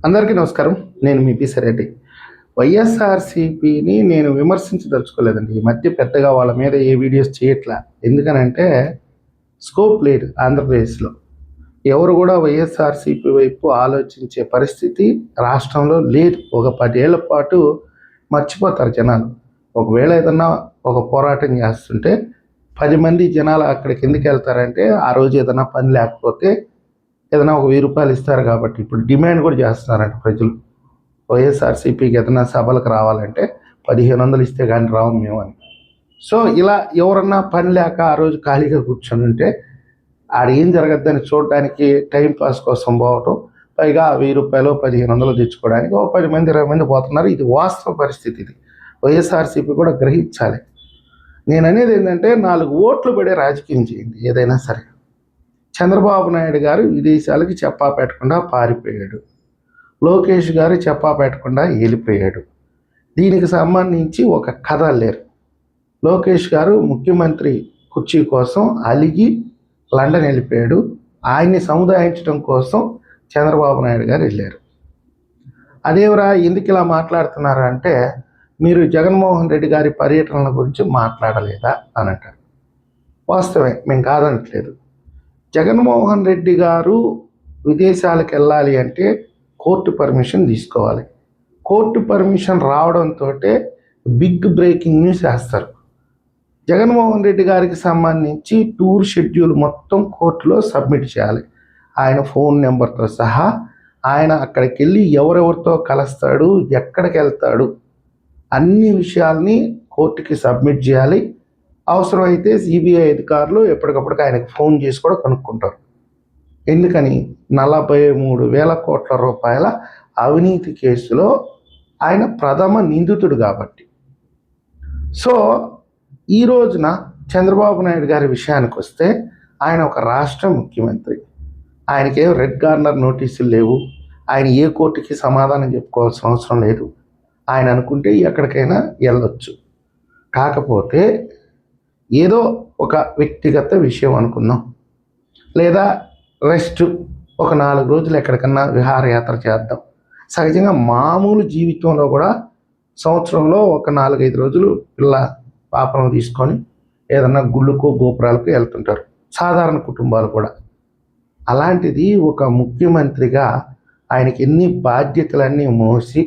అందరికీ నమస్కారం. నేను మీ పిసిరెడ్డి. వైఎస్ఆర్‌సీపీని నేను విమర్శించదలుచుకోలేదండి. ఈ మధ్య పెద్దగా వాళ్ళ మీద ఏ వీడియోస్ చేయట్లా. ఎందుకనంటే స్కోప్ లేదు ఆంధ్రప్రదేశ్‌లో. ఎవరు గూడా వైఎస్ఆర్‌సీపీ వైపు ఆలోచించే పరిస్థితి రాష్ట్రంలో లేదు. ఒక 10 ఏళ్ల పాటు మర్చిపోతారు జనాలు. ఒకవేళ ఏదన్నా ఒక పోరాటం చేస్తుంటే 10 మంది జనాలు అక్కడికి ఎందుకెళ్తారంటే ఆ రోజు ఏదన్నా పని లేకపోతే ఏదైనా ఒక రూ. 1000 ఇస్తారు కాబట్టి. ఇప్పుడు డిమాండ్ కూడా చేస్తున్నారంట ప్రజలు. వైఎస్ఆర్‌సీపీకి ఏదైనా సభలకు రావాలంటే 1500 ఇస్తే కానీ రాము మేము అని. సో ఇలా ఎవరన్నా పని లేక ఆ రోజు ఖాళీగా కూర్చొని ఉంటే ఆడ ఏం జరగద్దని చూడడానికి టైం పాస్ కోసం పోవటం, పైగా రూ. 1000 1500 తెచ్చుకోవడానికి ఒక 10 మంది 20 మంది పోతున్నారు. ఇది వాస్తవ పరిస్థితి. ఇది వైఎస్ఆర్‌సీపీ కూడా గ్రహించాలి. నేను అనేది ఏంటంటే 4 ఓట్లు పడే రాజకీయం చేయండి ఏదైనా సరే. చంద్రబాబు నాయుడు గారు విదేశాలకి చెప్పా పెట్టకుండా పారిపోయాడు. లోకేష్ గారు చెప్పా పెట్టకుండా వెళ్ళిపోయాడు. దీనికి సంబంధించి ఒక కథ లేరు. లోకేష్ గారు ముఖ్యమంత్రి కుర్చీ కోసం అలిగి లండన్ వెళ్ళిపోయాడు. ఆయన్ని సముదాయించడం కోసం చంద్రబాబు నాయుడు గారు వెళ్ళారు. అదేవరా ఎందుకు ఇలా మాట్లాడుతున్నారు అంటే, మీరు జగన్మోహన్ రెడ్డి గారి పర్యటనల గురించి మాట్లాడలేదా అని అంటారు. వాస్తవమే, మేము కాదనట్లేదు. జగన్మోహన్ రెడ్డి గారు విదేశాలకు వెళ్ళాలి అంటే కోర్టు పర్మిషన్ తీసుకోవాలి. కోర్టు పర్మిషన్ రావడంతో బిగ్ బ్రేకింగ్ న్యూస్ వేస్తారు. జగన్మోహన్ రెడ్డి గారికి సంబంధించి టూర్ షెడ్యూల్ మొత్తం కోర్టులో సబ్మిట్ చేయాలి. ఆయన ఫోన్ నెంబర్తో సహా, ఆయన అక్కడికి వెళ్ళి ఎవరెవరితో కలుస్తాడు, ఎక్కడికి వెళ్తాడు, అన్ని విషయాల్ని కోర్టుకి సబ్మిట్ చేయాలి. అవసరమైతే సిబిఐ అధికారులు ఎప్పటికప్పటికి ఆయనకు ఫోన్ చేసి కూడా కనుక్కుంటారు. ఎందుకని? 43,000 కోట్ల రూపాయల అవినీతి కేసులో ఆయన ప్రథమ నిందితుడు కాబట్టి. సో ఈ రోజున చంద్రబాబు నాయుడు గారి విషయానికి వస్తే, ఆయన ఒక రాష్ట్ర ముఖ్యమంత్రి. ఆయనకేం రెడ్ కార్నర్ నోటీసులు లేవు. ఆయన ఏ కోర్టుకి సమాధానం చెప్పుకోవాల్సిన అవసరం లేదు. ఆయన అనుకుంటే ఎక్కడికైనా వెళ్ళొచ్చు. కాకపోతే ఏదో ఒక వ్యక్తిగత విషయం అనుకుందాం, లేదా రెస్ట్ ఒక 4 రోజులు ఎక్కడికన్నా విహారయాత్ర చేద్దాం. సహజంగా మామూలు జీవితంలో కూడా సంవత్సరంలో ఒక 4-5 రోజులు పిల్ల పాపను తీసుకొని ఏదన్నా గుళ్ళకు గోపురాలకు వెళ్తుంటారు సాధారణ కుటుంబాలు కూడా. అలాంటిది ఒక ముఖ్యమంత్రిగా ఆయనకి ఎన్ని బాధ్యతలన్నీ మోసి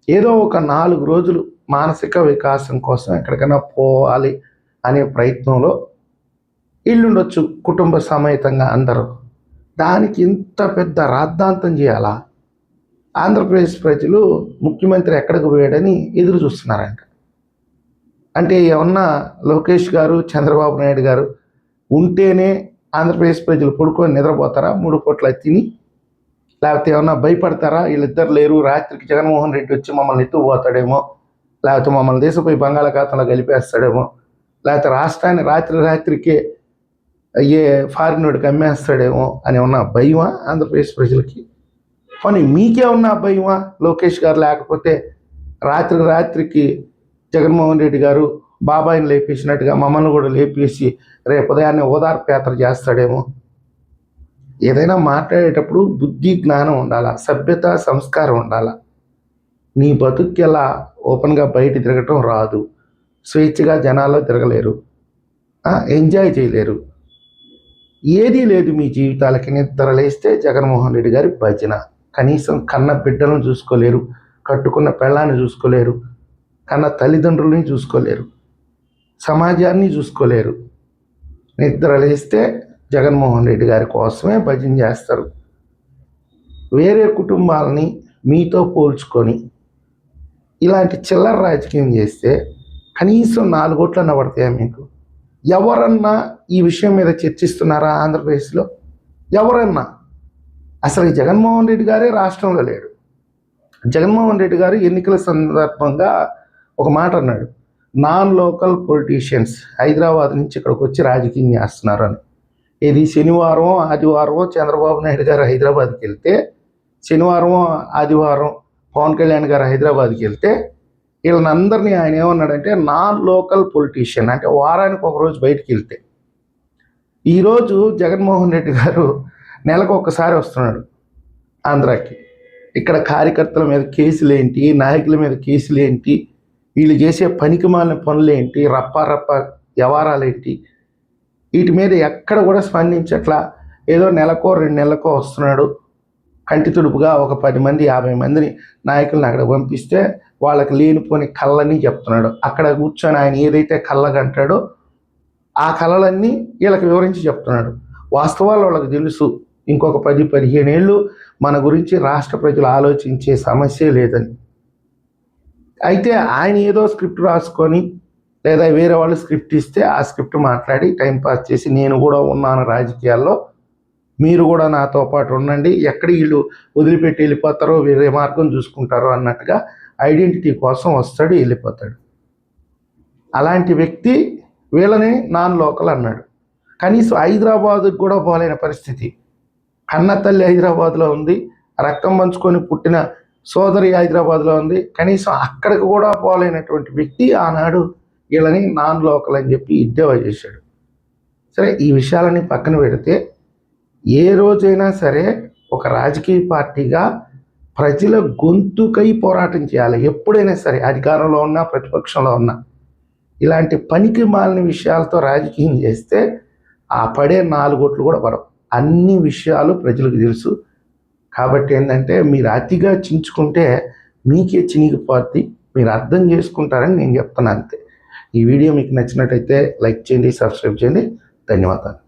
ఏదో ఒక 4 రోజులు మానసిక వికాసం కోసం ఎక్కడికైనా పోవాలి అనే ప్రయత్నంలో ఇల్లుండొచ్చు కుటుంబ సమేతంగా అందరూ. దానికి ఇంత పెద్ద రాద్ధాంతం చేయాలా? ఆంధ్రప్రదేశ్ ప్రజలు ముఖ్యమంత్రి ఎక్కడికి పోయాడని ఎదురు చూస్తున్నారంట. అంటే ఏమన్నా లోకేష్ గారు, చంద్రబాబు నాయుడు గారు ఉంటేనే ఆంధ్రప్రదేశ్ ప్రజలు పడుకొని నిద్రపోతారా 3 పూట్ల తిని? లేకపోతే ఏమన్నా భయపడతారా? వీళ్ళిద్దరు లేరు, రాత్రికి జగన్మోహన్ రెడ్డి వచ్చి మమ్మల్ని ఎత్తుకుపోతాడేమో, లేకపోతే మమ్మల్ని దేశపోయి బంగాళాఖాతంలో కలిపేస్తాడేమో, లేకపోతే రాష్ట్రాన్ని రాత్రికే అయ్యే ఫారిన్ వాడికి అమ్మేస్తాడేమో అని ఉన్న భయమా ఆంధ్రప్రదేశ్ ప్రజలకి? కానీ మీకేమన్నా భయమా? లోకేష్ గారు లేకపోతే రాత్రికి జగన్మోహన్ రెడ్డి గారు బాబాయిని లేపేసినట్టుగా మమ్మల్ని కూడా లేపేసి రేపు ఉదయాన్నే ఓదార్పు యాత్ర చేస్తాడేమో? ఏదైనా మాట్లాడేటప్పుడు బుద్ధి జ్ఞానం ఉండాలా, సభ్యత సంస్కారం ఉండాలా. నీ బతుక్కి ఎలా ఓపెన్గా బయట తిరగటం రాదు, స్వేచ్ఛగా జనాల్లో తిరగలేరు, ఎంజాయ్ చేయలేరు, ఏదీ లేదు మీ జీవితాలకి. నిద్ర లేస్తే జగన్మోహన్ రెడ్డి గారి భజన. కనీసం కన్న బిడ్డలను చూసుకోలేరు, కట్టుకున్న పెళ్ళాన్ని చూసుకోలేరు, కన్న తల్లిదండ్రులని చూసుకోలేరు, సమాజాన్ని చూసుకోలేరు. నిద్ర లేస్తే జగన్మోహన్ రెడ్డి గారి కోసమే భజన చేస్తారు. వేరే కుటుంబాలని మీతో పోల్చుకొని ఇలాంటి చిల్లర రాజకీయం చేస్తే కనీసం 4 ఓట్లన్నా పడతాయా మీకు? ఎవరన్నా ఈ విషయం మీద చర్చిస్తున్నారా ఆంధ్రప్రదేశ్లో? ఎవరన్నా? అసలు జగన్మోహన్ రెడ్డి గారే రాష్ట్రంలో లేడు. జగన్మోహన్ రెడ్డి గారు ఎన్నికల సందర్భంగా ఒక మాట అన్నాడు, నాన్ లోకల్ పొలిటీషియన్స్ హైదరాబాద్ నుంచి ఇక్కడికి వచ్చి రాజకీయం చేస్తున్నారు అని. ఇది శనివారం ఆదివారం చంద్రబాబు నాయుడు గారు హైదరాబాద్కి వెళ్తే, శనివారం ఆదివారం పవన్ కళ్యాణ్ గారు హైదరాబాద్కి వెళ్తే, వీళ్ళనందరినీ ఆయన ఏమన్నాడంటే నాన్ లోకల్ పొలిటీషియన్, అంటే వారానికి ఒక రోజు బయటికి వెళ్తే. ఈరోజు జగన్మోహన్ రెడ్డి గారు నెలకు ఒక్కసారి వస్తున్నాడు ఆంధ్రాకి. ఇక్కడ కార్యకర్తల మీద కేసులేంటి, నాయకుల మీద కేసులేంటి, వీళ్ళు చేసే పనికిమాలిన పనులేంటి, రప్ప వ్యవహారాలేంటి, వీటి మీద ఎక్కడ కూడా స్పందించట్లా. ఏదో నెలకో 2 నెలలకో వస్తున్నాడు, కంటి తుడుపుగా ఒక 10 మంది 50 మందిని నాయకులను అక్కడ పంపిస్తే వాళ్ళకి లేనిపోని కళ్ళని చెప్తున్నాడు. అక్కడ కూర్చొని ఆయన ఏదైతే కళ్ళగంటాడో ఆ కళలన్నీ వీళ్ళకి వివరించి చెప్తున్నాడు. వాస్తవాలు వాళ్ళకి తెలుసు, ఇంకొక 10-15 ఏళ్ళు మన గురించి రాష్ట్ర ప్రజలు ఆలోచించే సమస్య లేదని. అయితే ఆయన ఏదో స్క్రిప్ట్ రాసుకొని లేదా వేరే వాళ్ళు స్క్రిప్ట్ ఇస్తే ఆ స్క్రిప్ట్ మాట్లాడి టైంపాస్ చేసి నేను కూడా ఉన్నాను రాజకీయాల్లో, మీరు కూడా నాతో పాటు ఉండండి, ఎక్కడ వీళ్ళు వదిలిపెట్టి వెళ్ళిపోతారో వేరే మార్గం చూసుకుంటారో అన్నట్టుగా ఐడెంటిటీ కోసం వస్తాడు, వెళ్ళిపోతాడు. అలాంటి వ్యక్తి వీళ్ళని నాన్ లోకల్ అన్నాడు. కనీసం హైదరాబాదుకు కూడా పోలేని పరిస్థితి. కన్న తల్లి హైదరాబాద్లో ఉంది, రక్తం పంచుకొని పుట్టిన సోదరి హైదరాబాద్లో ఉంది, కనీసం అక్కడికి కూడా పోలేనటువంటి వ్యక్తి ఆనాడు వీళ్ళని నాన్ లోకల్ అని చెప్పి ఎద్దేవా చేశాడు. సరే, ఈ విషయాలని పక్కన పెడితే ఏ రోజైనా సరే ఒక రాజకీయ పార్టీగా ప్రజల గొంతుకై పోరాటం చేయాలి. ఎప్పుడైనా సరే అధికారంలో ఉన్నా ప్రతిపక్షంలో ఉన్నా ఇలాంటి పనికి మాలిన విషయాలతో రాజకీయం చేస్తే ఆ పడే 4 ఓట్లు కూడా పడవు. అన్ని విషయాలు ప్రజలకు తెలుసు. కాబట్టి ఏంటంటే మీరు అతిగా చించుకుంటే మీకే చినిగిపోద్ది, మీరు అర్థం చేసుకుంటారని నేను చెప్తున్నాను అంతే. ఈ వీడియో మీకు నచ్చినట్టయితే లైక్ చేయండి, సబ్స్క్రైబ్ చేయండి. ధన్యవాదాలు.